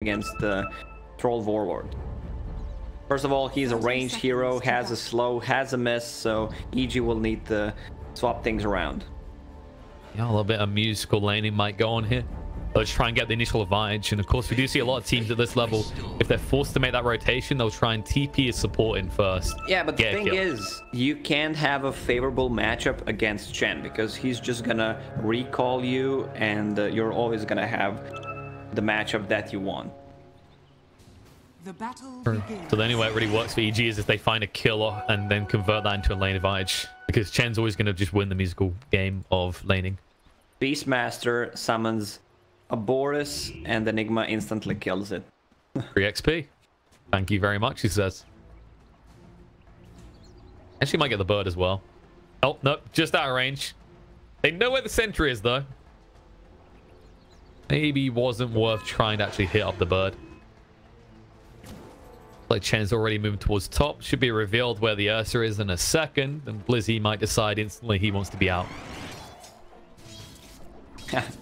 against the Troll Warlord. First of all, he's a ranged hero, has a slow, has a miss, so EG will need to swap things around. Yeah, a little bit of musical laning might go on here. Let's try and get the initial advantage. And of course, we do see a lot of teams at this level, if they're forced to make that rotation, they'll try and TP as support in first. Yeah, but the thing is, you can't have a favorable matchup against Chen, because he's just gonna recall you, and you're always gonna have the matchup that you want. The battle So the only way it really works for EG is if they find a kill and then convert that into a lane advantage, because Chen's always going to just win the musical game of laning. Beastmaster summons a Boris and Enigma instantly kills it. 3 XP. Thank you very much, he says. Actually might get the bird as well. Oh, no, just out of range. They know where the sentry is, though. Maybe wasn't worth trying to actually hit up the bird. Like Chen's already moving towards top. Should be revealed where the Ursa is in a second. And Blizzy might decide instantly he wants to be out.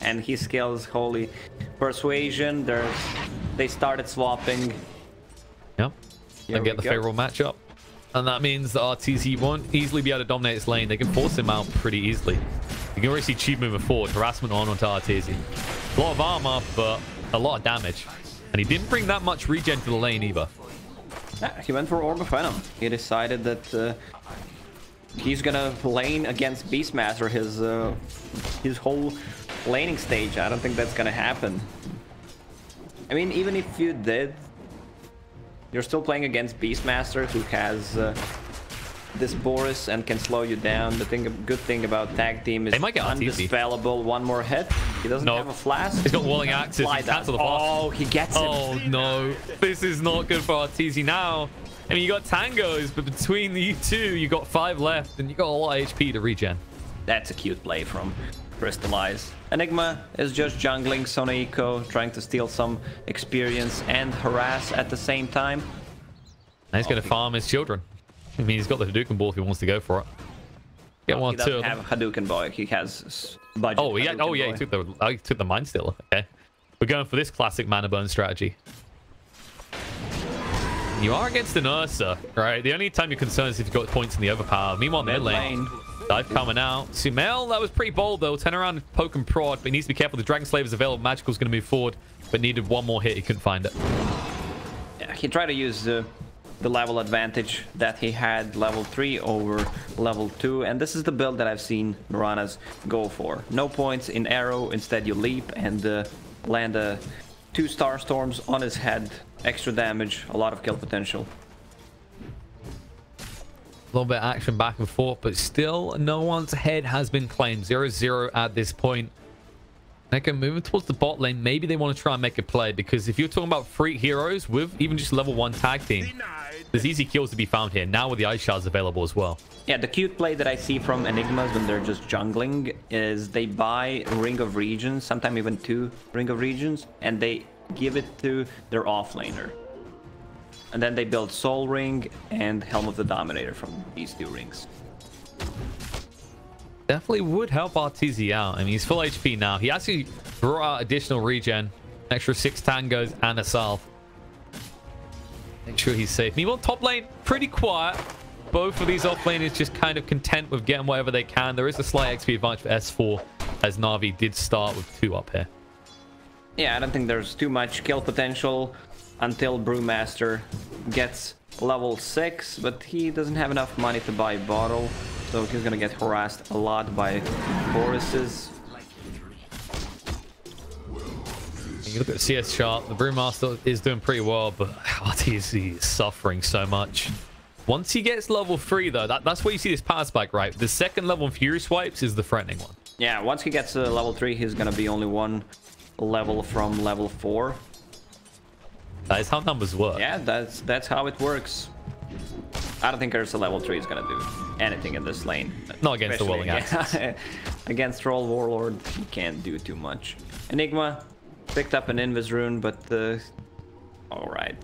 And he scales Holy Persuasion. They started swapping. Yep. And get the favorable matchup. And that means that RTZ won't easily be able to dominate his lane. They can force him out pretty easily. You can already see Tube moving forward. Harassment onto RTZ. A lot of armor, but a lot of damage. And he didn't bring that much regen to the lane either. Yeah, he went for Orb of Venom. He decided that he's gonna lane against Beastmaster his whole laning stage. I don't think that's gonna happen. I mean, even if you did, you're still playing against Beastmaster, who has this Boris and can slow you down. The good thing about tag team is undispellable. One more hit. He doesn't have a flash. He's got Walling Axes. He cancel the flash. Oh, he gets him. Oh no, this is not good for RTZ now. I mean, you got tangos, but between you two, you got 5 left, and you got a lot of HP to regen. That's a cute play from Crystallize. Enigma is just jungling Soneiko, trying to steal some experience and harass at the same time. And he's going to farm his children. I mean, he's got the Hadouken ball if he wants to go for it. Get one, he doesn't have Hadouken boy. He has budget. Oh yeah, he took the Mind Stealer. Okay, we're going for this classic mana burn strategy. You are against an Ursa, right? The only time you're concerned is if you've got points in the overpower. Meanwhile, mid lane, dive coming out. Sumail, that was pretty bold though. Turn around and poke and prod, but he needs to be careful. The Dragon Slave is available. Magical's going to move forward, but needed one more hit. He couldn't find it. Yeah, he tried to use the level advantage that he had, level 3 over level 2, and this is the build that I've seen Miranaz go for. No points in arrow, instead you leap and land 2 Star Storms on his head. Extra damage, a lot of kill potential. A little bit of action back and forth, but still no one's head has been claimed. 0-0 at this point. They can move towards the bot lane. Maybe they want to try and make a play, because if you're talking about free heroes with even just level 1 tag team, there's easy kills to be found here. Now with the Ice Shards available as well. Yeah, the cute play that I see from Enigmas when they're just jungling is they buy Ring of Regions, sometimes even 2 Ring of Regions, and they give it to their offlaner. And then they build Soul Ring and Helm of the Dominator from these 2 rings. Definitely would help RTZ out. I mean, he's full HP now. He actually brought out additional regen, extra 6 tangos and a salve. Make sure he's safe. Meanwhile, top lane, pretty quiet. Both of these off laners just kind of content with getting whatever they can. There is a slight XP advantage for S4, as Na'Vi did start with 2 up here. Yeah, I don't think there's too much kill potential until Brewmaster gets level 6, but he doesn't have enough money to buy bottle, so he's gonna get harassed a lot by Boris's. You look at the CS chart, the Brewmaster is doing pretty well, but RTZ is suffering so much. Once he gets level 3 though, that's where you see this power spike, right? The second level in Fury Swipes is the threatening one. Yeah, once he gets level 3, he's gonna be only 1 level from level 4. That is how numbers work. Yeah, that's how it works. I don't think there's a level 3 is gonna do anything in this lane. Not against the Willing Axes. Against Troll Warlord, you can't do too much. Enigma picked up an Invis rune, but alright,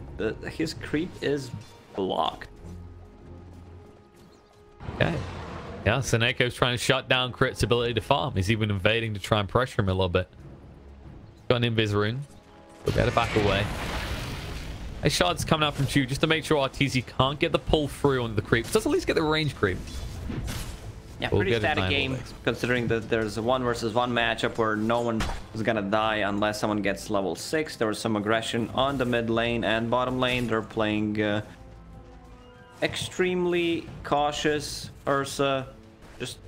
his creep is blocked. Okay. Yeah, Soneiko's trying to shut down Crit's ability to farm. He's even invading to try and pressure him a little bit. Got an Invis rune. We'll get it back away. A shard's coming out from Chu just to make sure RTZ can't get the pull through on the creep. Does at least get the range creep. Yeah, pretty static game, considering that there's a 1-versus-1 matchup where no one is gonna die unless someone gets level 6. There was some aggression on the mid lane and bottom lane. They're playing extremely cautious. Ursa, just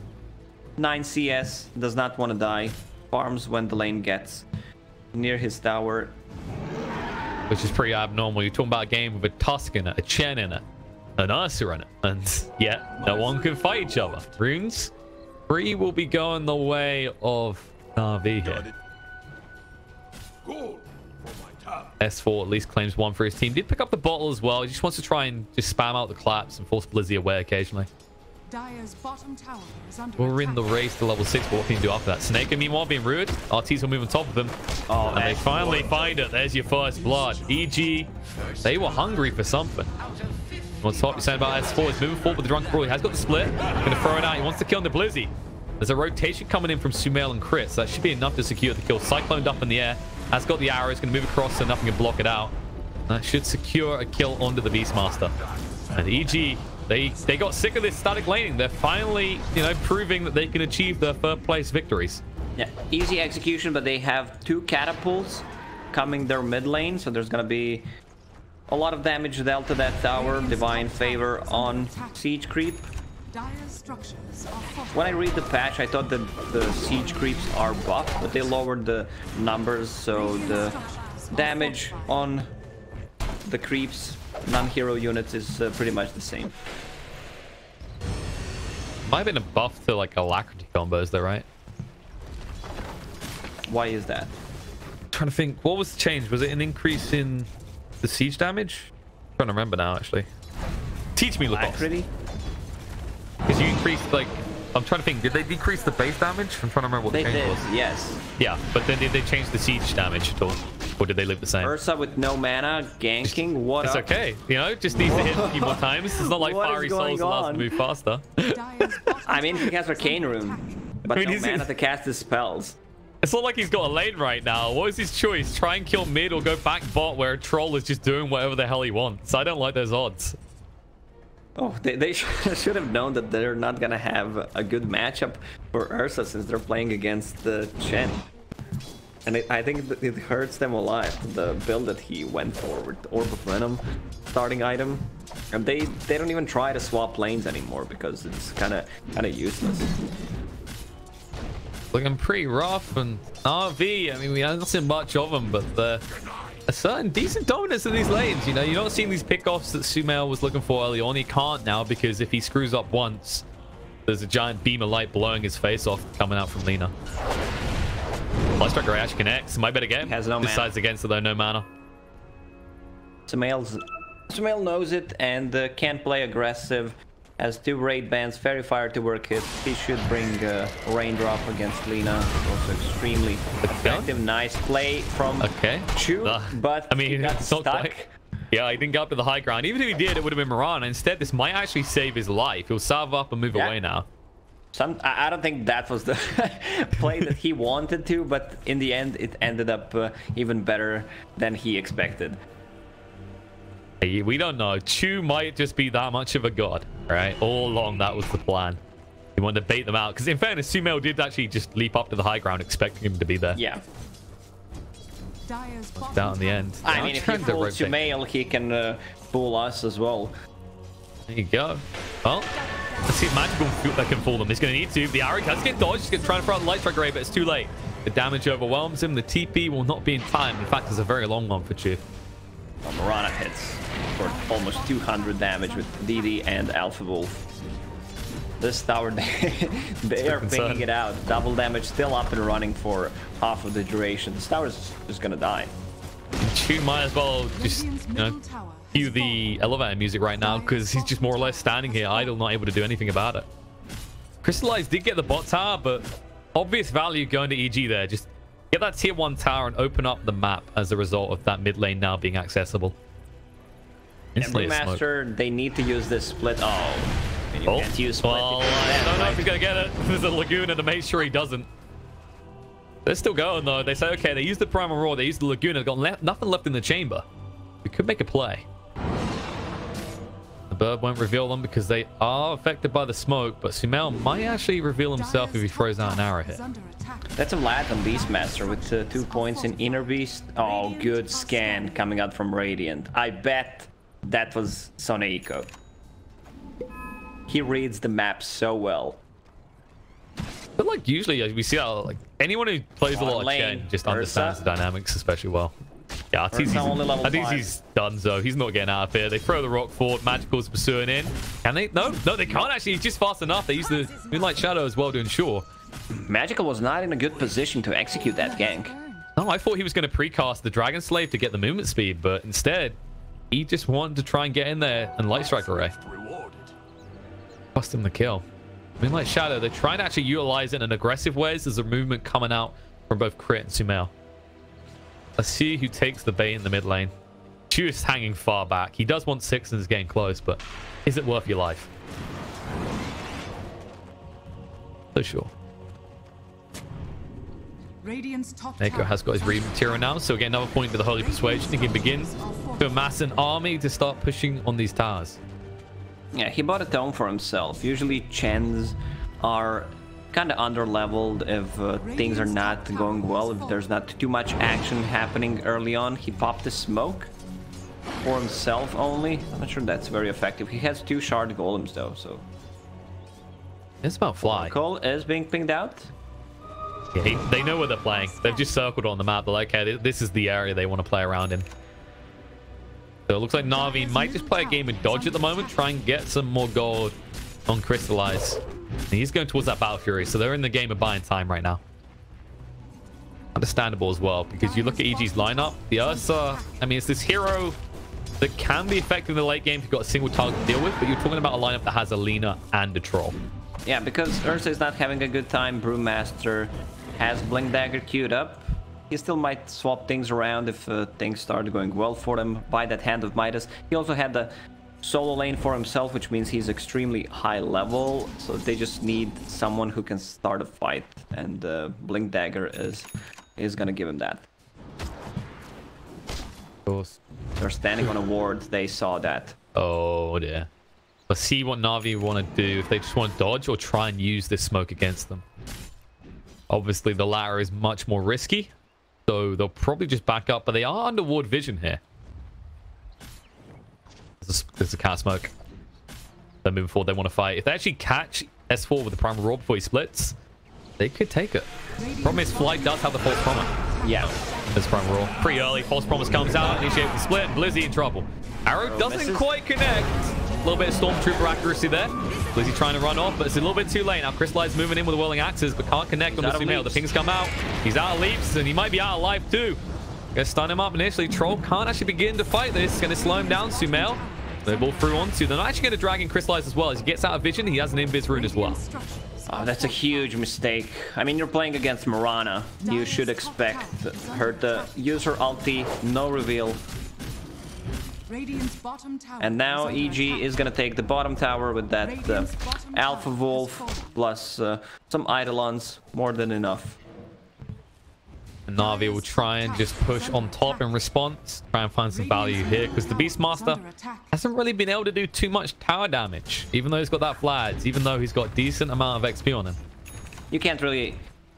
9 CS, does not want to die. Farms when the lane gets near his tower. Which is pretty abnormal. You're talking about a game with a Tusk in it, a Chen in it, an Ursa in it, and yet no one can fight each other. Runes 3 will be going the way of Na'Vi here. S4 at least claims 1 for his team. Did pick up the bottle as well. He just wants to try and just spam out the claps and force Blizzy away occasionally. Dire's bottom tower is under We're in attack. the race to level 6, but what can you do after that? Snake, meanwhile, being rude. RTs will move on top of him. Oh, and they finally find it. There's your first blood. EG, they were hungry for something. What's top? You're saying about S4 is moving forward with the Drunken Brawl. He has got the split. Gonna throw it out. He wants to kill the Blizzy. There's a rotation coming in from Sumail and Chris. So that should be enough to secure the kill. Cycloned up in the air. Has got the arrows. Gonna move across so nothing can block it out. That should secure a kill onto the Beastmaster. And EG, they got sick of this static laning. They're finally, proving that they can achieve their third place victories. Yeah, easy execution, but they have 2 catapults coming their mid lane, so there's gonna be a lot of damage dealt to that tower. Divine favor on siege creep. Dire's structures are When I read the patch, I thought that the siege creeps are buffed, but they lowered the numbers, so the damage on the creeps, non-hero units, is pretty much the same. Might have been a buff to like alacrity combos though, right? Why is that? Trying to think, what was the change? Was it an increase in the siege damage? I'm trying to remember now, actually. Teach me, Lucas. Alacrity? Because you increased, like, I'm trying to think, did they decrease the base damage? I'm trying to remember what the change was. Yes. Yeah, but then did they change the siege damage at all? Or did they leave the same? Ursa with no mana, ganking, what It's up? okay, just needs to hit a few more times. It's not like What is Fiery going Souls allows on? to move faster. Dire's bottom I mean, he tower has is Arcane under Rune, attack. but I mean, no he's- mana to cast his spells. It's not like he's got a lane right now. What is his choice? Try and kill mid or go back bot where a troll is just doing whatever the hell he wants. I don't like those odds. Oh, they should have known that they're not gonna have a good matchup for Ursa since they're playing against the Chen. And I think that it hurts them a lot, the build that he went for with the Orb of Venom starting item. And they don't even try to swap lanes anymore because it's kind of useless. Looking pretty rough, and RV, I mean, we haven't seen much of them, but they're a certain decent dominance in these lanes. You're not seeing these pickoffs that Sumail was looking for early on. He can't now because if he screws up once, there's a giant beam of light blowing his face off coming out from Lina. Light Striker actually connects. Might bet again. Has no mana. Decides against it though, no mana. Sumail knows it and can't play aggressive. Has 2 raid bans, Fairy Fire to work it. He should bring Raindrop against Lina. Also extremely effective. Nice play from Chu, but I mean, he got it's not stuck. quite. Yeah, he didn't get up to the high ground. Even if he did, it would have been Mirana. Instead, this might actually save his life. He'll salve up and move away now. I don't think that was the play that he wanted to, but in the end, it ended up even better than he expected. We don't know. Chu might just be that much of a god, right? All along, that was the plan. He wanted to bait them out. Because in fairness, Sumail did actually just leap up to the high ground, expecting him to be there. Yeah. Dire's bottom Down in the tower end. I mean, if he pulls Sumail, he can pull us as well. There you go. Well, let's see if Magical that can fool them. He's going to need to. The arrow has to get dodged. He's going to try to throw out the Light Strike Ray, but it's too late. The damage overwhelms him. The TP will not be in time. In fact, it's a very long one for Chu. Well, Mirana hits for almost 200 damage with DD and Alpha Wolf. This tower, they are pinging it out. Double damage still up and running for half of the duration. This tower is just gonna die. Chu might as well just, cue the elevator music right now because he's just more or less standing here idle, not able to do anything about it. Crystallize did get the bot tower, but obvious value going to EG there. Just get that tier 1 tower and open up the map as a result of that mid lane now being accessible. Every master, they need to use this split. Oh, and you can't use split. Well, I don't know if he's gonna get it. There's a Laguna to make sure he doesn't. They're still going, though. They say, okay, they used the Primal Roar, they used the Laguna, they've got nothing left in the chamber. We could make a play. The bird won't reveal them because they are affected by the smoke, but Sumail might actually reveal himself if he throws out an arrow hit. That's a Vlad on Beastmaster with 2 points in Inner Beast. Oh, good scan coming out from Radiant. I bet that was Soneiko. He reads the map so well. But like usually we see how like anyone who plays a lot of Chen just understands the dynamics especially well. Yeah, Arteezy's done so. He's not getting out of here. They throw the rock fort. Magical's pursuing in. Can they? No, they can't actually. He's just fast enough. They use the Moonlight Shadow as well to ensure. Magical was not in a good position to execute that gank. No, I thought he was going to precast the Dragon Slave to get the movement speed, but instead, he just wanted to try and get in there and Light Strike Array. Cost him the kill. Moonlight Shadow, they're trying to actually utilize it in aggressive ways. There's a movement coming out from both Crit and Sumail. Let's see who takes the bait in the mid lane. Just hanging far back. He does want 6 and is getting close, but is it worth your life? So sure. Neko has got his Reed material now, so again another point to the Holy Persuasion. He can begin to amass an army to start pushing on these towers. Yeah, he bought a tome for himself. Usually Chens are kind of under-leveled if things are not going well, if there's not too much action happening early on. He popped the smoke for himself only. I'm not sure that's very effective. He has 2 shard golems though, so... It's about fly. Cole is being pinged out. Yeah, they know where they're playing. They've just circled on the map. They're like, okay, this is the area they want to play around in. So it looks like Na'Vi might just play a game of dodge at the moment, try and get some more gold on Crystallize. And he's going towards that Battle Fury, so they're in the game of buying time right now. Understandable as well, because you look at EG's lineup, the Ursa, I mean, it's this hero that can be effective in the late game if you've got a single target to deal with, but you're talking about a lineup that has a Lina and a Troll. Yeah, because Ursa is not having a good time. Brewmaster has Blink Dagger queued up. He still might swap things around if things start going well for him. Buy that Hand of Midas. He also had the solo lane for himself, which means he's extremely high level. So they just need someone who can start a fight, and Blink Dagger is gonna give him that. Of course. They're standing on a ward. They saw that. Oh dear. Let's see what Na'Vi want to do. If they just want to dodge or try and use this smoke against them. Obviously, the latter is much more risky. So they'll probably just back up, but they are under ward vision here. There's a cat smoke. They're moving forward. They want to fight. If they actually catch S4 with the Primal Roar before he splits, they could take it. Problem is, Flight does have the False Promise. Yeah. There's Primal Roar. Pretty early. False Promise comes out. Initiate the split. Blizzy in trouble. Arrow doesn't quite connect. A little bit of Stormtrooper accuracy there. Blizzy trying to run off, but it's a little bit too late. Now Crystallize moving in with the Whirling Axes, but can't connect on the Sumail. The pings come out. He's out of leaps, and he might be out of life too. Gonna stun him up initially. Troll can't actually begin to fight this. Gonna slow him down. Sumail. They ball through onto. They're not actually gonna drag in Crystallize as well. As he gets out of vision, he has an Invis rune as well. Oh, that's a huge mistake. I mean, you're playing against Mirana. You should expect her to use her ulti, no reveal. And now EG is gonna take the bottom tower with that Alpha Wolf plus some Eidolons, more than enough. And Na'Vi will try and just push on top in response, try and find some value here, because the Beastmaster hasn't really been able to do too much tower damage, even though he's got that Flads, even though he's got a decent amount of XP on him. You can't really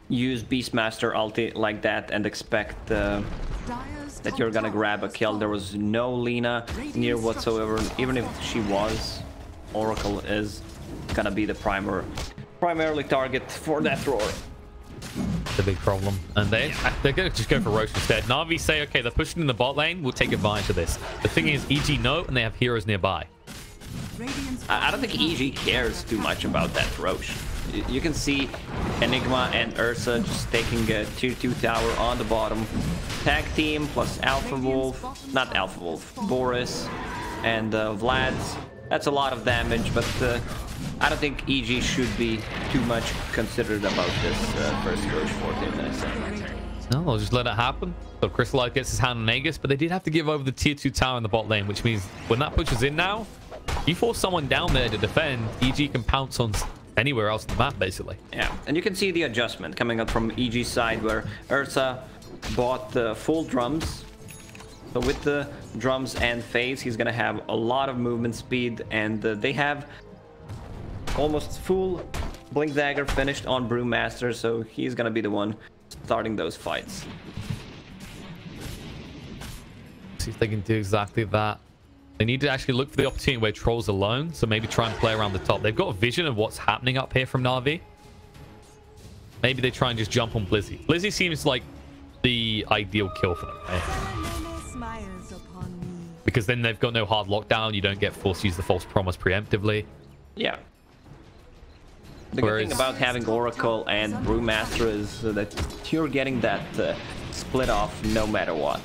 use Beastmaster ulti like that and expect that you're gonna grab a kill. There was no Lina near whatsoever. Even if she was, Oracle is gonna be the primarily target for that roar. The big problem, and they're gonna just go for Roche instead. Na'Vi say, okay, they're pushing in the bot lane, we'll take advantage of this. The thing is, EG know, and they have heroes nearby. I don't think EG cares too much about that Roche. You can see Enigma and Ursa just taking a tier 2 tower on the bottom. Tag team plus Alpha Wolf, not Alpha Wolf, Boris and Vlad's. That's a lot of damage, but I don't think EG should be too much considered about this first Roche 14 minutes. No, they'll just let it happen. So Crystallize gets his hand on Aegis, but they did have to give over the tier 2 tower in the bot lane, which means when that pushes in now, you force someone down there to defend, EG can pounce on anywhere else on the map, basically. Yeah, and you can see the adjustment coming up from EG's side, where Ursa bought the full drums. So with the drums and phase, he's gonna have a lot of movement speed, and they have almost full Blink Dagger finished on Brewmaster, so he's gonna be the one starting those fights. See if they can do exactly that. They need to actually look for the opportunity where Troll's alone, so maybe try and play around the top. They've got a vision of what's happening up here from Na'Vi. Maybe they try and just jump on Blizzy. Blizzy seems like the ideal kill for them, right? Because then they've got no hard lockdown. You don't get forced to use the false promise preemptively. Yeah. The good thing about having Oracle and Brewmaster is that you're getting that split off no matter what.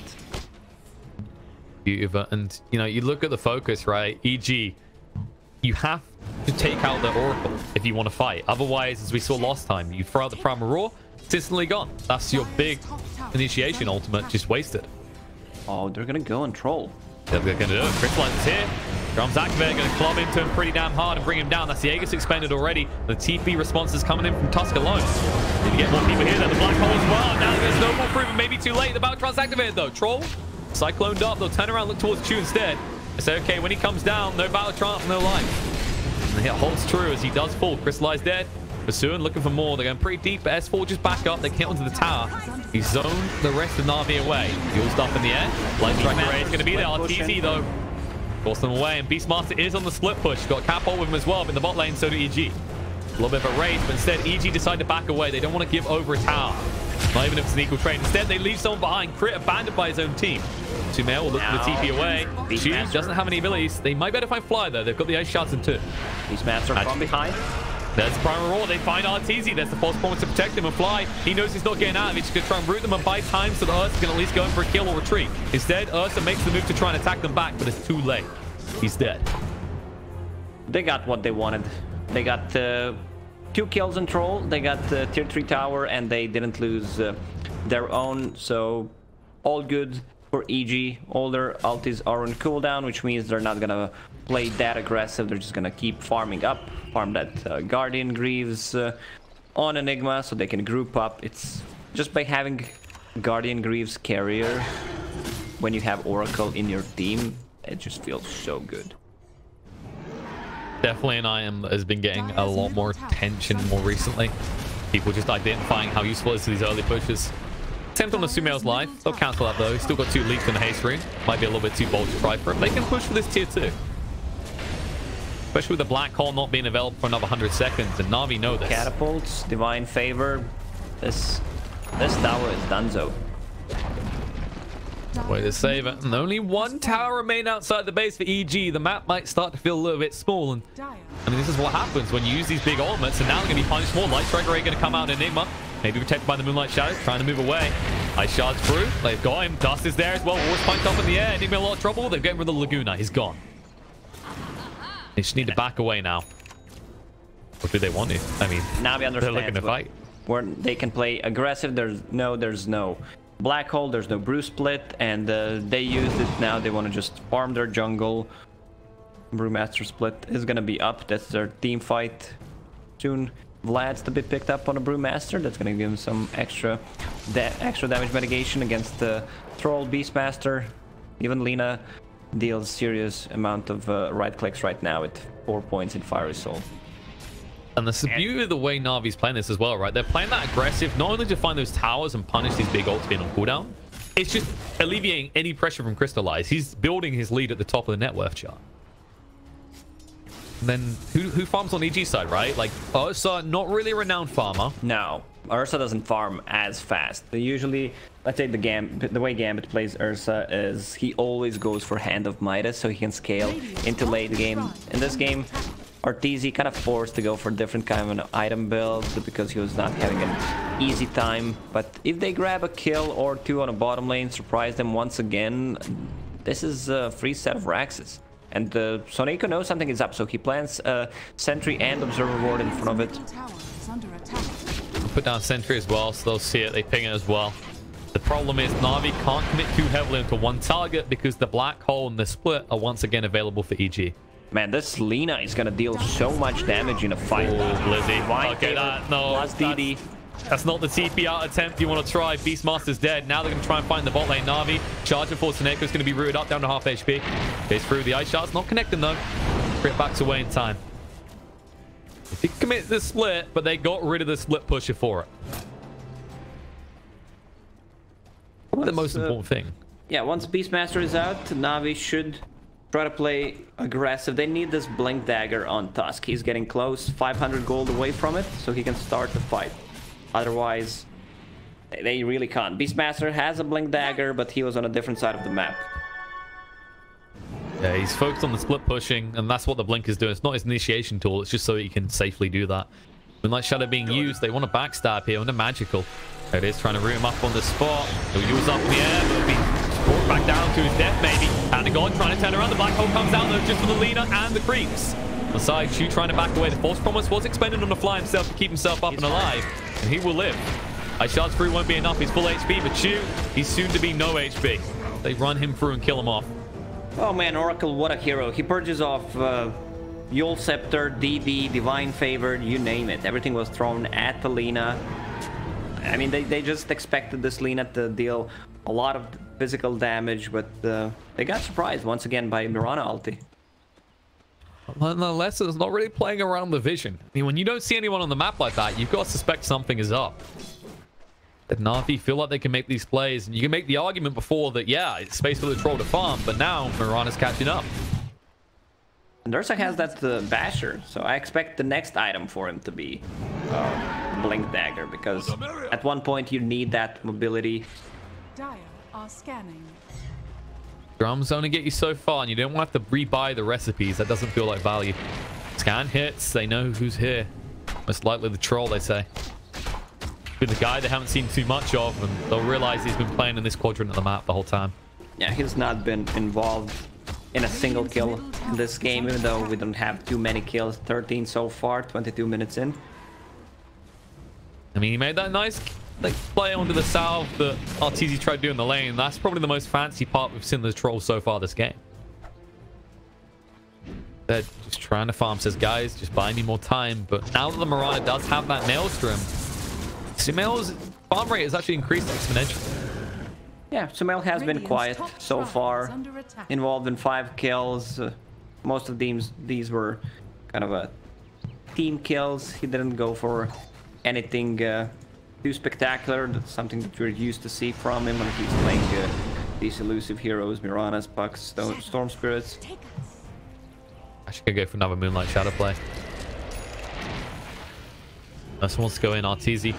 Beautiful. And, you know, you look at the focus, right? EG, you have to take out the Oracle if you want to fight. Otherwise, as we saw last time, you throw out the Primal Roar, it's instantly gone. That's your big initiation ultimate, just wasted. Oh, they're going to go and Troll. They're going to do it. Crystallize is here. Drums activate, going to club into him pretty damn hard and bring him down. That's the Aegis expended already. The TP response is coming in from Tusk alone. Need to get more people here. Then the Black Hole as well. Now there's no more proven. Maybe too late. The Battletrons activated though. Troll, cycloned up. They'll turn around, look towards Chu instead. They say, okay, when he comes down, no Battletrons, no life. And it holds true as he does fall. Crystallize dead. Pursuing, looking for more. They're going pretty deep, but S4 just back up. They get onto the tower. He zoned the rest of Na'Vi away. Fuel's up in the air. Light Strike Array is going to be there. RTZ though. Force them away, and Beastmaster is on the split push. Got Capol with him as well, but in the bot lane, so do EG. A little bit of a race, but instead EG decide to back away. They don't want to give over a tower. Not even if it's an equal trade. Instead, they leave someone behind. Crit abandoned by his own team. Sumail will look for the TP away. Chu doesn't have any abilities. They might better find Fly though. They've got the Ice Shards in two. Beastmaster from behind. There's the Primal Roar. They find RTZ. There's the false promise to protect him and Fly. He knows he's not getting out of it. He's going to try and root them and buy time so that Ursa can at least go in for a kill or retreat. Instead, Ursa makes the move to try and attack them back, but it's too late. He's dead. They got what they wanted. They got 2 kills in Troll. They got the tier 3 tower, and they didn't lose their own. So all good for EG. All their ultis are on cooldown, which means they're not gonna play that aggressive. They're just gonna keep farming up, farm that Guardian Greaves on Enigma, so they can group up. It's just by having Guardian Greaves carrier when you have Oracle in your team. It just feels so good. Definitely an item that has been getting a lot more attention more recently. People just identifying how useful it is to these early pushes. Attempt on the Sumail's life. They'll cancel that though. Still got 2 leaks in the haste rune. Might be a little bit too bold to try for it. They can push for this tier 2. Especially with the Black Hole not being available for another 100 seconds. And Na'Vi know this. Catapults, Divine Favor. This tower is donezo. Way to save it. And only 1 tower remain outside the base for EG. The map might start to feel a little bit small. And I mean, this is what happens when you use these big ultimates. And now they're going to be punished more. Light Strike Array going to come out in Enigma. Maybe protected by the Moonlight Shadows. Trying to move away. Ice Shards through. They've got him. Dust is there as well. War's punched up in the air. Enigma in a lot of trouble. They're getting rid of the Laguna. He's gone. They just need to back away now. Or do they want to? I mean, Na'Vi understands they're looking to fight. Where they can play aggressive. There's no Black Hole, there's no Brew Split, and they used it now. They want to just farm their jungle. Brewmaster Split is going to be up. That's their team fight. Soon Vlad's to be picked up on a Brewmaster. That's going to give him some extra damage mitigation against the Troll Beastmaster. Even Lina deals serious amount of right clicks right now at 4 points in Fiery Soul. And that's the beauty of the way Na'Vi's playing this as well, right? They're playing that aggressive, not only to find those towers and punish these big ults being on cooldown, it's just alleviating any pressure from Crystallize. He's building his lead at the top of the net worth chart. And then who farms on EG side, right? Like Ursa, not really a renowned farmer. No, Ursa doesn't farm as fast. They usually, let's say the way Gambit plays Ursa is he always goes for Hand of Midas so he can scale into late game. In this game, Arteezy kind of forced to go for a different kind of an item build because he was not having an easy time. But if they grab a kill or 2 on a bottom lane, surprise them once again, this is a free set of Raxes. And Soneko knows something is up, so he plants Sentry and Observer Ward in front of it. Put down Sentry as well, so they'll see it, they ping it as well. The problem is Na'Vi can't commit too heavily into one target because the Black Hole and the Split are once again available for EG. Man, this Lina is gonna deal so much damage in a fight. Oh, Lizzie. Divine Okay, Favor no. plus DD. That's not the TP out attempt you want to try. Beastmaster's dead. Now they're going to try and find the bot lane. Na'Vi charging for Seneca is going to be rooted up down to half HP. Goes through the ice shards. Not connecting though. Crit backs away in time. They did commit the split, but they got rid of the split pusher for it. Probably the most important thing. Yeah, once Beastmaster is out, Na'Vi should try to play aggressive. They need this Blink Dagger on Tusk. He's getting close, 500 gold away from it, so he can start the fight. Otherwise, they really can't. Beastmaster has a Blink Dagger, but he was on a different side of the map. Yeah, he's focused on the split pushing, and that's what the Blink is doing. It's not his initiation tool, it's just so he can safely do that. Moonlight Shadow being used, they want to backstab here on the magical. There it is, trying to root him up on the spot. He'll use up in the air, but it'll be brought back down to his death, maybe. And the God trying to turn around. The Black Hole comes out, though, just for the Lina and the creeps. On the side, Chu trying to back away. The False Promise was expended on the fly himself to keep himself up and alive, and he will live. Ice Shards through won't be enough. He's full HP, but Chu, he's soon to be no HP. They run him through and kill him off. Oh man, Oracle, what a hero. He purges off Yule Scepter, DD, Divine Favored, you name it. Everything was thrown at the Lina. I mean, they just expected this Lina to deal a lot of physical damage, but they got surprised once again by Mirana ulti. Nonetheless, it's not really playing around the vision. I mean, when you don't see anyone on the map like that, you've got to suspect something is up. Did Na'Vi feel like they can make these plays? And you can make the argument before that, yeah, it's space for the troll to farm, but now Mirana's catching up. And Ursa has that Basher, so I expect the next item for him to be Blink Dagger, because at one point you need that mobility. Dire are scanning. Drums only get you so far, and you don't want to have to rebuy the recipes. That doesn't feel like value. Scan hits, they know who's here. Most likely the troll, they say. Be the guy they haven't seen too much of, and they'll realize he's been playing in this quadrant of the map the whole time. Yeah, he's not been involved in a single kill in this game, even though we don't have too many kills. 13 so far, 22 minutes in. I mean, he made that nice play onto the south that Arteezy tried to do in the lane. That's probably the most fancy part we've seen the troll so far this game. They're just trying to farm, says, guys, just buy me more time. But now that the Mirana does have that Maelstrom, Sumail's farm rate has actually increased exponentially. Yeah, Sumail has been quiet so far, involved in 5 kills. Most of these were kind of team kills. He didn't go for anything too spectacular. That's something that we're used to see from him when he's playing these elusive heroes, Miranas, Pucks, Storm Spirits. I should go for another Moonlight Shadow play. This wants to go in, Arteezy.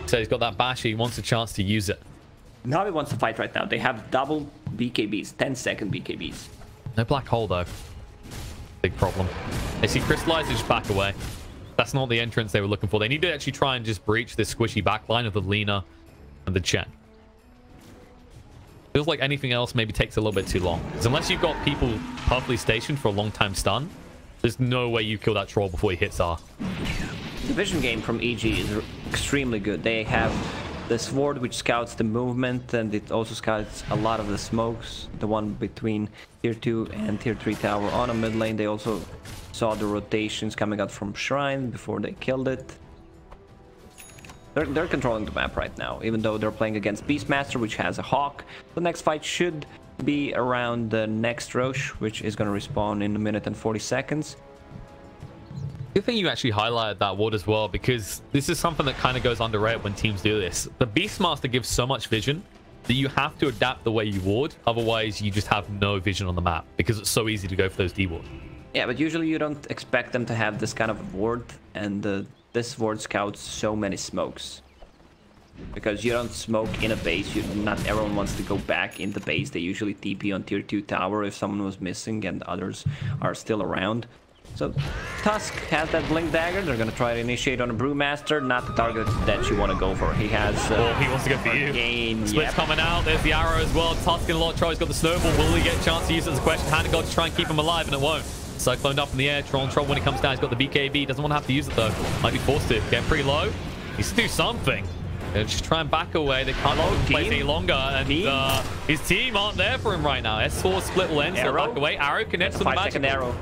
So he's got that bash, he wants a chance to use it. Na'Vi wants to fight right now. They have double BKBs, 10-second BKBs. No black hole though. Big problem. They see Crystallize, they just back away. That's not the entrance they were looking for. They need to actually try and just breach this squishy backline of the Lina and the Chen. Feels like anything else maybe takes a little bit too long. Because unless you've got people perfectly stationed for a long time stun, there's no way you kill that troll before he hits R. The vision game from EG is extremely good. They have the sword which scouts the movement, and it also scouts a lot of the smokes. The one between tier 2 and tier 3 tower on a mid lane. They also saw the rotations coming out from Shrine before they killed it. They're controlling the map right now, even though they're playing against Beastmaster, which has a Hawk. The next fight should be around the next Roche, which is going to respawn in 1 minute and 40 seconds. Good thing you actually highlighted that ward as well, because this is something that kind of goes underrated when teams do this. The Beastmaster gives so much vision that you have to adapt the way you ward. Otherwise, you just have no vision on the map, because it's so easy to go for those D-wards. Yeah, but usually you don't expect them to have this kind of ward, and this ward scouts so many smokes. Because you don't smoke in a base, not everyone wants to go back in the base. They usually TP on tier 2 tower if someone was missing and others are still around. So Tusk has that Blink Dagger. They're going to try to initiate on a Brewmaster, not the target that you want to go for. He has... he wants to go for you. Split's yep. coming out. There's the arrow as well. Tusk in a lot of tries, got the snowball. Will he get a chance to use it as a question? Hand God to try and keep him alive, and it won't. Cycloned up in the air. Troll when he comes down, he's got the BKB. Doesn't want to have to use it though. Might be forced to. Getting pretty low. He needs to do something. They're just try and back away. They can't play any longer, and his team aren't there for him right now. S4 split will end, so back away. Arrow connects with the magic. Arrow.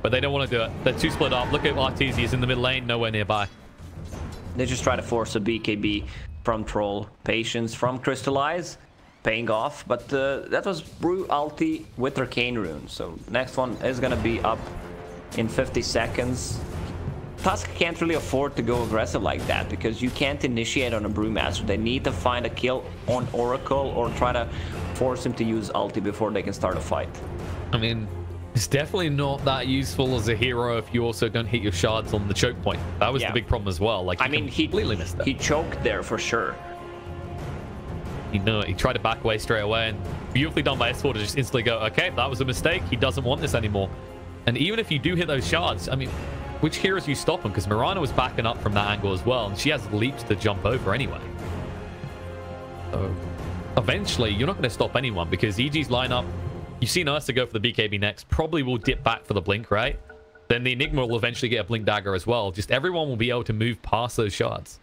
but they don't want to do it. They're too split up. Look at Arteezy. He's in the mid lane, nowhere nearby. They just try to force a BKB from Troll. Patience from Crystallize, paying off. But that was Brew ulti with Arcane Rune. So next one is gonna be up in 50 seconds. Tusk can't really afford to go aggressive like that because you can't initiate on a Brewmaster. They need to find a kill on Oracle or try to force him to use ulti before they can start a fight. I mean, it's definitely not that useful as a hero if you also don't hit your shards on the choke point. That was the big problem as well. Like, I mean, he completely missed that. He choked there for sure. He knew it. He tried to back away straight away, and beautifully done by S4 to just instantly go, okay, that was a mistake. He doesn't want this anymore. And even if you do hit those shards, I mean, which heroes do you stop him? Because Mirana was backing up from that angle as well, and she has leaps to jump over anyway. So eventually, you're not going to stop anyone because EG's lineup, you've seen Ursa go for the BKB next, probably will dip back for the blink, right? Then the Enigma will eventually get a blink dagger as well. Just everyone will be able to move past those shards.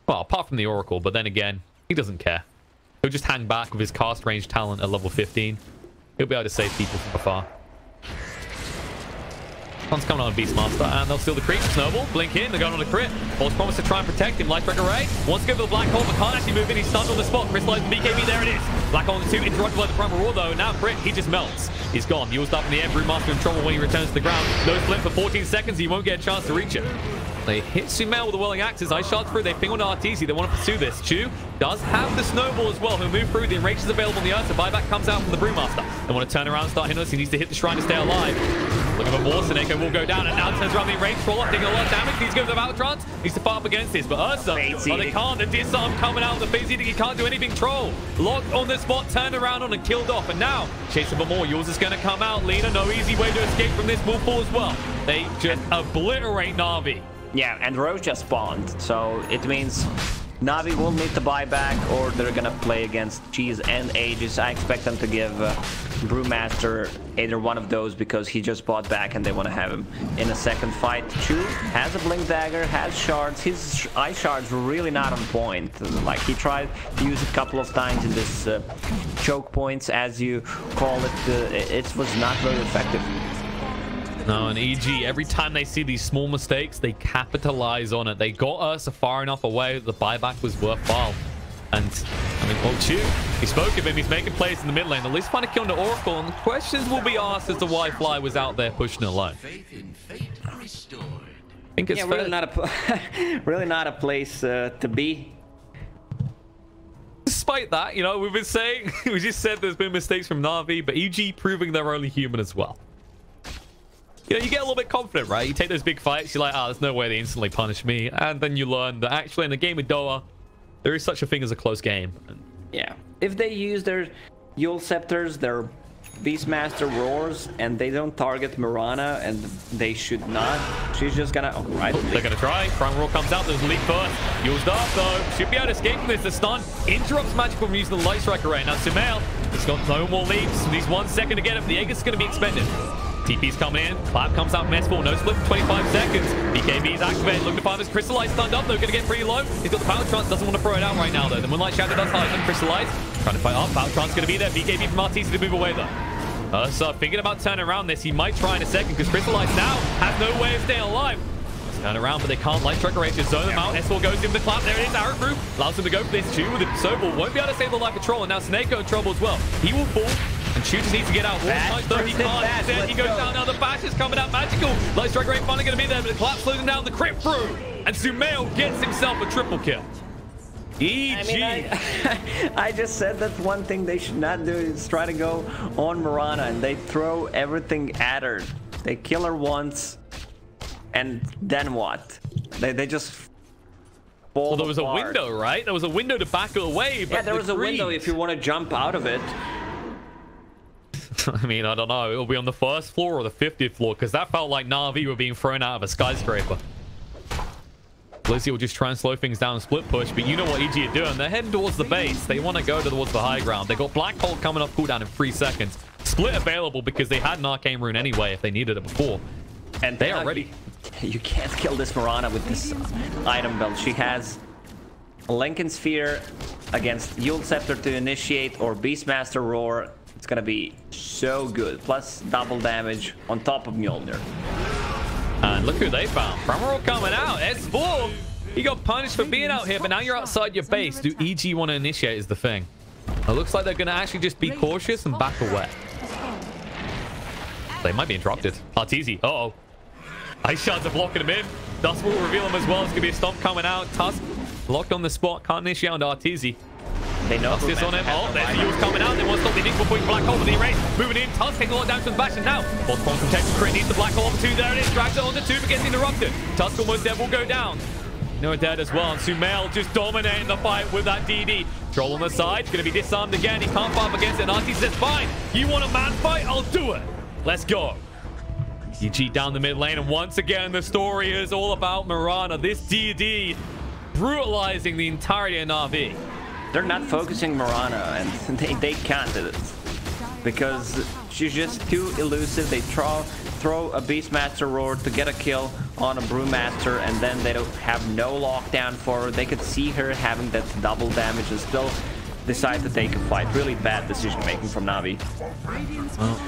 Well, apart from the Oracle, but then again, he doesn't care. He'll just hang back with his cast range talent at level 15. He'll be able to save people from afar. One's coming on Beastmaster, and they'll steal the creep. Snowball, blink in, they're going on a crit. False promise to try and protect him. Light Strike Array wants to go for the Black Hole, but can't actually move in. He's stunned on the spot. Crystallize the BKB, there it is. Black Hole on the 2, interrupted by the Primal Roar though. Now Crit, he just melts. He's gone. Used up in the air. Brewmaster in trouble when he returns to the ground. No split for 14 seconds. He won't get a chance to reach it. They hit Sumail with the Whirling Axes. Ice Shards through. They ping on Arteezy. They want to pursue this. Chu does have the Snowball as well. He'll move through. The enrage is available on the Earth. The buyback comes out from the Brewmaster. They want to turn around and start hitting us. He needs to hit the Shrine to stay alive. Looking for more. Seneko will go down and now turns around the enrage. Troll up, taking a lot of damage. Needs to go to the Battle Trance. Needs to fight up against this. But Ursa, oh, they can't. The Disarm coming out. The phase eating. He can't do anything. Troll locked on the spot, turned around on and killed off. And now chasing for more. Yours is going to come out. Lina, no easy way to escape from this. Will fall as well. They just obliterate Na'Vi. Yeah, and Roche just spawned, so it means Na'Vi will need to buy back or they're gonna play against Cheese and Aegis. I expect them to give Brewmaster either one of those because he just bought back and they want to have him in a second fight. Chu has a Blink Dagger, has shards. His Ice Shards were really not on point. Like, he tried to use a couple of times in this choke points, as you call it. It was not very effective. No, and EG, every time they see these small mistakes, they capitalize on it. They got Ursa far enough away that the buyback was worthwhile. And, I mean, well, Chu, he spoke of him. He's making plays in the mid lane. At least find a kill into Oracle. And the questions will be asked as to why Fly was out there pushing it alone. I think it's really not a place to be. Despite that, you know, we've been saying, we just said there's been mistakes from Na'Vi, but EG proving they're only human as well. You know, you get a little bit confident, right? You take those big fights, you're like, there's no way they instantly punish me. And then you learn that actually in a game of Dota, there is such a thing as a close game. Yeah. If they use their Yule Scepters, their Beastmaster Roars, and they don't target Mirana, and they should not, she's just gonna... Oh, right. They're gonna try. Primal Roar comes out. There's a leap first. Used up, though. Should be able to escape from this. The stun interrupts Magical from using the Light Strike Array. Now, Sumail has got no more leaps. Needs 1 second to get him. The Aegis is going to be expended. TP's coming in. Clap comes out from S4. No split for 25 seconds. BKB is activated. Looking to find his Crystallize stunned up, though. Going to get pretty low. He's got the Power Trance. Doesn't want to throw it out right now, though. The Moonlight Shadow does hide him. Crystallize. Trying to fight up. Power Trance going to be there. BKB from Arteezy to move away, though. So thinking about turning around this. He might try in a second because Crystallize now has no way of staying alive. Turn around, but they can't. Light Strike Array to zone them out. S4 goes in the clap. There it is. Arrow through. Allows him to go for this. Chu with the Sobel won't be able to save the life of Troll. And now Seneko in trouble as well. He will fall. And Chu just needs to get out. One time, though he can't. Instead, he goes down. Now the bash is coming out. Magical. Light Strike Array finally going to be there, but the clap slows him down. The crit through. And Sumail gets himself a triple kill. EG. I mean, I just said that one thing they should not do is try to go on Mirana, and they throw everything at her. They kill her once, and then what? They just fall Well, there was apart. a window, right? There was a window to back her away. But yeah, there was a window if you want to jump out of it. I mean, I don't know. It'll be on the first floor or the 50th floor, because that felt like Na'Vi were being thrown out of a skyscraper. Blizzy will just try and slow things down and split push, but you know what EG are doing. They're heading towards the base. They want to go towards the high ground. They got Black Hole coming up cooldown in 3 seconds. Split available because they had an Arcane Rune anyway if they needed it before. And they are ready. You can't kill this Mirana with this item belt. She has Lincoln Sphere against Yule Scepter to initiate or Beastmaster Roar It's gonna be so good. Plus double damage on top of Mjolnir. And look who they found. Primal coming out. S4. You got punished for being out here, but now you're outside your base. Do EG want to initiate is the thing. It looks like they're going to actually just be cautious and back away. They might be interrupted. Arteezy. Uh-oh. Ice shards are blocking him in. Dust will reveal him as well. It's going to be a stomp coming out. Tusk locked on the spot. Can't initiate on Arteezy. They know Tusk on him. Oh, there's the Yule's coming out. They want to stop the Enigma point black hole with the erase. Moving in. Tusk taking a lot of damage from the bashing now. Force bomb protection. Crit needs the black hole on 2. There it is. Drags it onto 2 but gets interrupted. Tusk almost dead. Will go down. No dead as well. And Sumail just dominating the fight with that DD. Troll on the side. Going to be disarmed again. He can't fight up against it. And Artie says, fine. You want a man fight? I'll do it. Let's go. EG down the mid lane. And once again, the story is all about Mirana. This DD brutalizing the entirety of Na'Vi. They're not focusing Mirana, and they can't do it. Because she's just too elusive. They throw a Beastmaster Roar to get a kill on a Brewmaster, and then they don't have no lockdown for her. They could see her having that double damage and still decide to take a fight. Really bad decision making from Na'Vi. Well,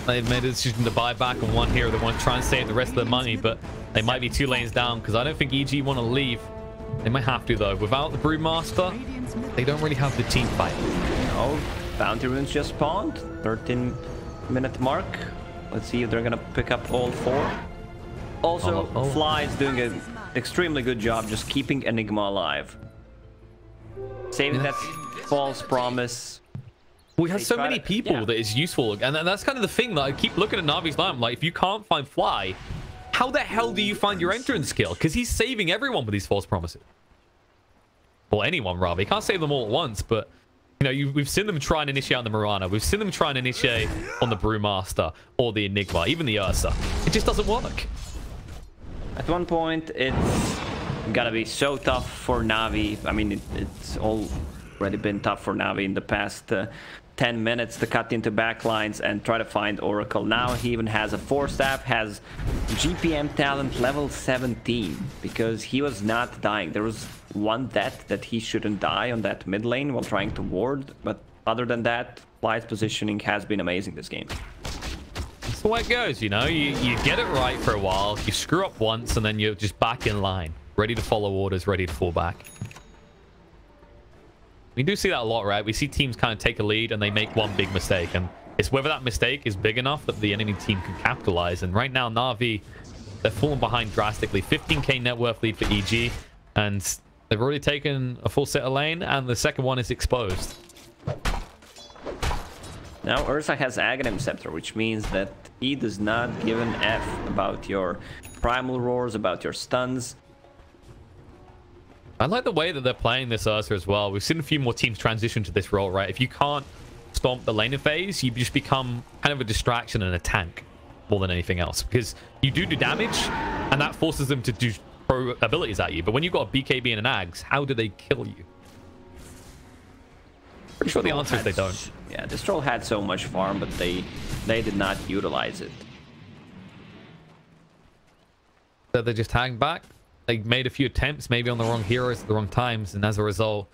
they've made a decision to buy back on one hero. They want to try and save the rest of their money, but they might be 2 lanes down because I don't think EG want to leave. They might have to though. Without the Brewmaster, they don't really have the team fight. No, bounty runes just spawned. 13-minute mark. Let's see if they're gonna pick up all 4. Also, Fly is doing an extremely good job just keeping Enigma alive. Saving that false promise. We have so many people that is useful. And that's kind of the thing that I keep looking at Na'Vi's line. Like, if you can't find Fly, how the hell do you find your entrance skill? Because he's saving everyone with these false promises. Well, anyone, rather. You can't save them all at once, but... You know, we've seen them try and initiate on the Mirana. We've seen them try and initiate on the Brewmaster or the Enigma, even the Ursa. It just doesn't work. At one point, it's gotta be so tough for Na'Vi. I mean, it's already been tough for Na'Vi in the past 10 minutes to cut into backlines and try to find Oracle. Now he even has a 4-staff, has GPM talent level 17 because he was not dying. There was one death that he shouldn't die on that mid lane while trying to ward, but other than that, Fly's positioning has been amazing this game. That's the way it goes, you know? You get it right for a while, you screw up once, and then you're just back in line, ready to follow orders, ready to fall back. We do see that a lot, right? We see teams kind of take a lead and they make one big mistake, and it's whether that mistake is big enough that the enemy team can capitalize. And right now, Na'Vi, they're falling behind drastically. 15k net worth lead for EG, and they've already taken a full set of lane, and the second one is exposed. Now Ursa has Aghanim Scepter, which means that he does not give an F about your Primal Roars, about your stuns. I like the way that they're playing this Ursa as well. We've seen a few more teams transition to this role, right? If you can't stomp the laning phase, you just become kind of a distraction and a tank more than anything else, because you do damage, and that forces them to do pro abilities at you. But when you've got a BKB and an Ags, how do they kill you? Pretty sure the answer is they don't. Yeah, this troll had so much farm, but they did not utilize it. So they just hang back. They made a few attempts, maybe on the wrong heroes at the wrong times, and as a result,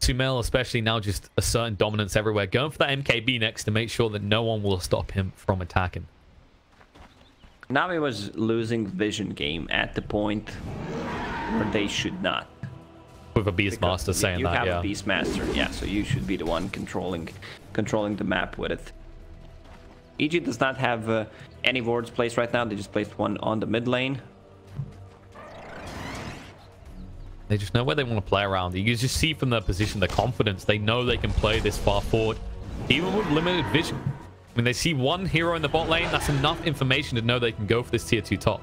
Sumail especially now just asserting dominance everywhere, going for that MKB next to make sure that no one will stop him from attacking. Na'Vi was losing vision game at the point where they should not. With a Beastmaster saying that, yeah. You have a Beastmaster, yeah, so you should be the one controlling the map with it. EG does not have any wards placed right now. They just placed one on the mid lane. They just know where they want to play around. You just see from their position, their confidence. They know they can play this far forward, even with limited vision. I mean, they see one hero in the bot lane. That's enough information to know they can go for this tier 2 top.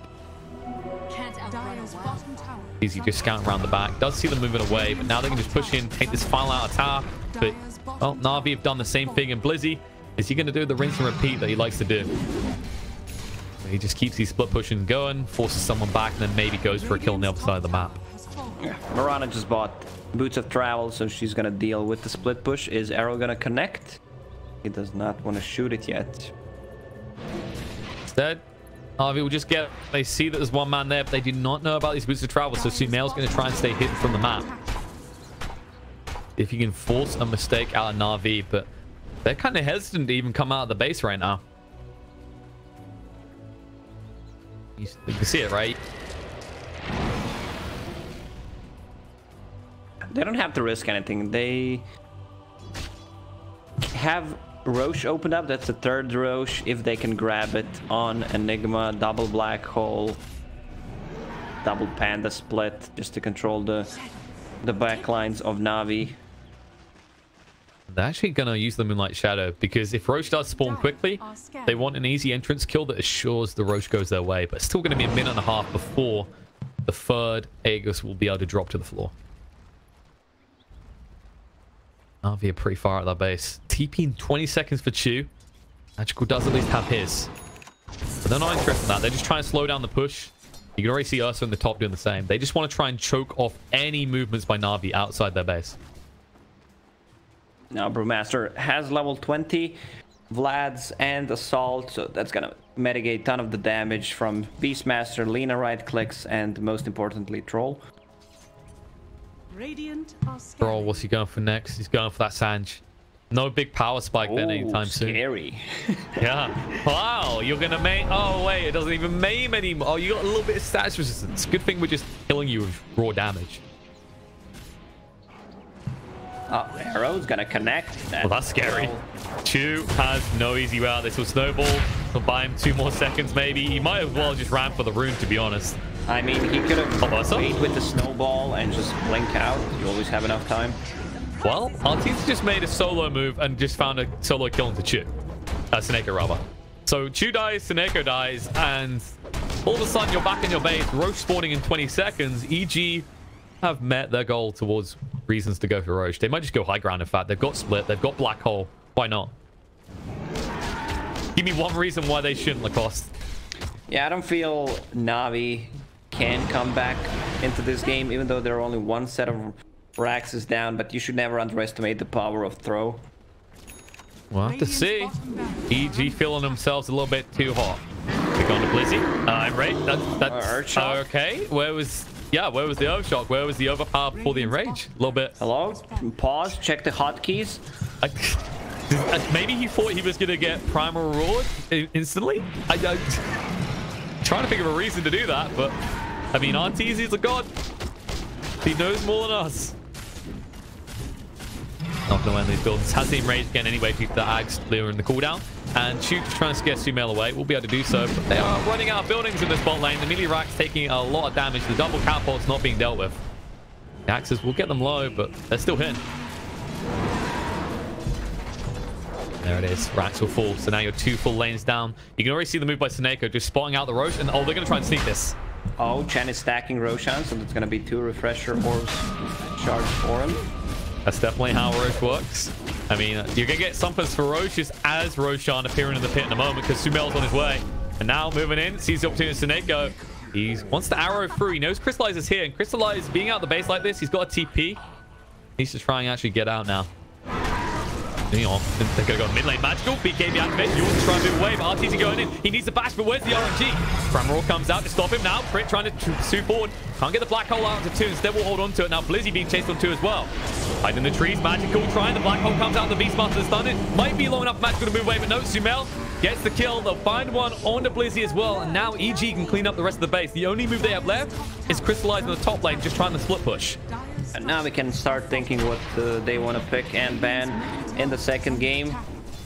Easy, just scouting around the back. Does see them moving away, but now they can just push in, take this final out attack. But, well, Na'Vi have done the same thing, and Blizzy, is he going to do the rinse and repeat that he likes to do? So he just keeps these split pushing going, forces someone back, and then maybe goes for a kill on the other side of the map. Yeah, Mirana just bought Boots of Travel, so she's gonna deal with the split push. Is Arrow gonna connect? He does not want to shoot it yet. Instead, Na'Vi will just get... They see that there's one man there, but they do not know about these Boots of Travel, so Sumail's gonna try and stay hidden from the map. If you can force a mistake out of Na'Vi, but They're kind of hesitant to even come out of the base right now. You can see it, right? They don't have to risk anything. They have Roche opened up. That's the third Roche. If they can grab it on Enigma, double Black Hole, double Panda split, just to control the backlines of Na'Vi. They're actually going to use the Moonlight Shadow because if Roche does spawn quickly, they want an easy entrance kill that assures the Roche goes their way. But it's still going to be a minute and a half before the third Aegis will be able to drop to the floor. Na'Vi are pretty far at their base. TP in 20 seconds for Chu. Magical does at least have his. But they're not interested in that. They're just trying to slow down the push. You can already see Ursa in the top doing the same. They just want to try and choke off any movements by Na'Vi outside their base. Now Brewmaster has level 20 Vlads and Assault, so that's gonna mitigate a ton of the damage from Beastmaster, Lina right clicks, and most importantly Troll. Radiant are Troll, what's he going for next? He's going for that Sanj. No big power spike then anytime soon. Scary. Yeah. Wow, you're gonna maim. Oh wait, it doesn't even maim anymore. Oh, you got a little bit of status resistance. Good thing we're just killing you with raw damage. Oh, Arrow's gonna connect. Well, that's scary. Chu has no easy way out. This will snowball. He'll buy him 2 more seconds maybe. He might as well just ran for the rune, to be honest. I mean, he could have waited with the snowball and just blink out. You always have enough time. Well, Arteta just made a solo move and just found a solo kill into Chu. Seneko, rather. So Chu dies, Seneko dies, and all of a sudden you're back in your base. Roche spawning in 20 seconds. EG have met their goal towards reasons to go for Roche. They might just go high ground, in fact. They've got split. They've got black hole. Why not? Give me one reason why they shouldn't, Lacoste. Yeah, I don't feel Na'Vi can come back into this game, even though there are only one set of Raxes down, but you should never underestimate the power of throw. We'll have to see. EG feeling themselves a little bit too hot. We're going to Blizzy. I'm right. That's okay. Where was the Overshock? Where was the overpower before the Enrage? A little bit. Hello? Pause. Check the hotkeys. Maybe he thought he was going to get Primal Reward instantly. Trying to think of a reason to do that, but I mean, Arteezy's a god. He knows more than us. Not going to win these builds. Has the Enrage again anyway due to the Ags clear in the cooldown. And Shoot trying to scare Sumail away. We'll be able to do so. But they are running out of buildings in this bot lane. The melee Rax taking a lot of damage. The double catapult's not being dealt with. The Axes will get them low, but they're still hitting. There it is. Rax will fall. So now you're 2 full lanes down. You can already see the move by Seneko just spotting out the Roche. And oh, they're going to try and sneak this. Oh, Chen is stacking Roshan, so there's going to be 2 refresher orbs charged for him. That's definitely how Roche works. I mean, you're going to get somethings for Roche as Roshan appearing in the pit in a moment because Sumail's on his way. And now moving in, sees the opportunity to Seneko. He wants to arrow through. He knows Crystallize is here. And Crystallize, being out the base like this, he's got a TP. Needs to try and actually get out now. They're going to go mid lane. Magical. BKB activate. You want to try and move away, but Arteezy going in. He needs the bash, but where's the RNG? Framroar comes out to stop him now. Crit trying to pursue forward. Can't get the black hole out to 2. Instead, we'll hold on to it. Now, Blizzy being chased on 2 as well. Hiding in the trees. Magical trying. The black hole comes out. The Beastmaster is stunned. It might be long enough for Magical to move away, but no. Sumail gets the kill. They'll find one on the Blizzy as well. And now EG can clean up the rest of the base. The only move they have left is Crystallize in the top lane, just trying to split push. And now we can start thinking what they want to pick and ban in the second game,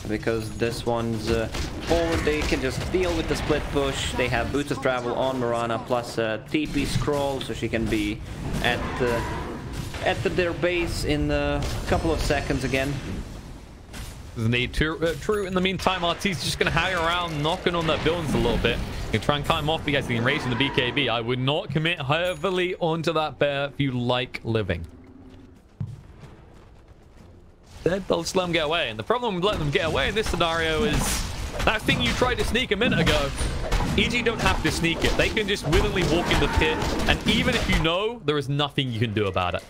because this one's forward. They can just deal with the split push. They have Boots of Travel on Mirana plus TP Scroll, so she can be at their base in a couple of seconds again. Need true. In the meantime, Arteezy's just going to hang around, knocking on their buildings a little bit. You can try and climb off, but he has the Enrage in the BKB. I would not commit heavily onto that bear if you like living. Then they'll just let them get away. And the problem with letting them get away in this scenario is that thing you tried to sneak a minute ago. EG don't have to sneak it. They can just willingly walk in the pit. And even if you know, there is nothing you can do about it.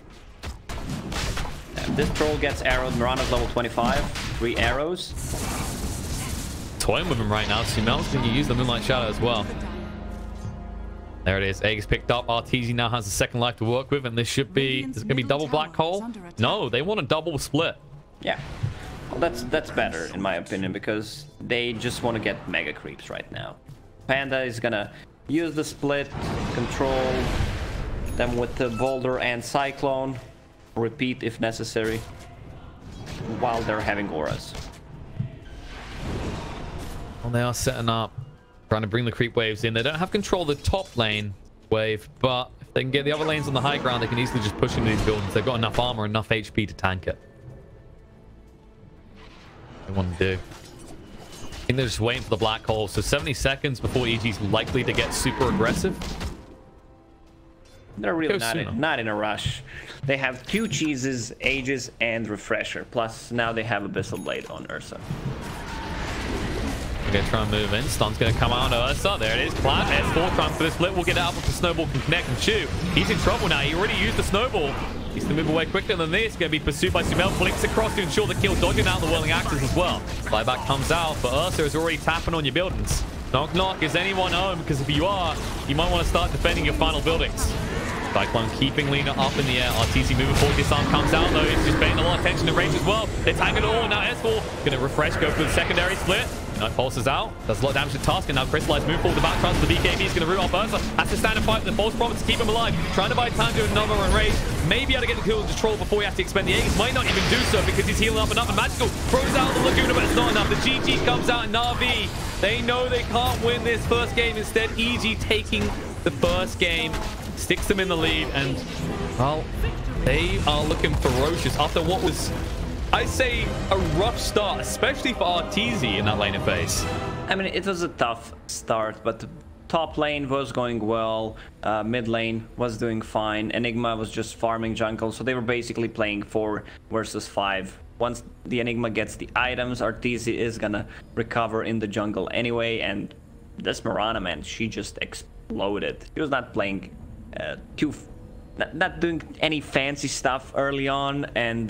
This troll gets arrowed. Mirana's level 25. 3 arrows. Toying with him right now. Sumail's going to use the Moonlight Shadow as well. There it is. Egg is picked up. Arteezy now has a second life to work with. And this should be... Is it going to be double black hole? No, they want a double split. Yeah. Well, that's better in my opinion, because they just want to get mega creeps right now. Panda is gonna use the split, control them with the Boulder and Cyclone, repeat if necessary, while they're having auras. Well, they are setting up, trying to bring the creep waves in. They don't have control of the top lane wave, but if they can get the other lanes on the high ground, they can easily just push into these buildings. They've got enough armor, enough HP to tank it. They want to do. I think they're just waiting for the black hole. So 70 seconds before EG's likely to get super aggressive. They're really not in a rush. They have 2 cheeses, Aegis, and Refresher. Plus, now they have Abyssal Blade on Ursa. We're going to try and move in. Stun's going to come out on Ursa. There it is. Plant S4 trying for the split. We'll get out before Snowball can connect and shoot. He's in trouble now. He already used the Snowball. He's to move away quicker than this. Going to be pursued by Sumail. Flicks across to ensure the kill. Dodging out the Whirling Axes as well. Flyback comes out, but Ursa is already tapping on your buildings. Knock, knock. Is anyone home? Because if you are, you might want to start defending your final buildings. Cyclone keeping Lina up in the air. RTC moving forward. Disarm comes out though. He's just paying a lot of attention to range as well. They're tagging it all. Now S4 going to refresh, go for the secondary split. Night pulses out. Does a lot of damage to Task, and now Crystallize move forward. The back transfer. The BKB is going to root off Ursa. Has to stand and fight with the false promise to keep him alive. Trying to buy time to another run rage. Maybe able to get the kill control before he has to expend the Aegis. Might not even do so because he's healing up enough. And Magical throws out the Laguna, but it's not enough. The GG comes out in Na'Vi. They know they can't win this first game. Instead, EG taking the first game. Sticks them in the lead, and well, they are looking ferocious after what was, I'd say, a rough start, especially for RTZ in that lane of phase. I mean, it was a tough start, but the top lane was going well, mid lane was doing fine, Enigma was just farming jungle, so they were basically playing 4 versus 5. Once the Enigma gets the items, RTZ is gonna recover in the jungle anyway, and this Mirana, man, she just exploded. She was not playing not doing any fancy stuff early on, and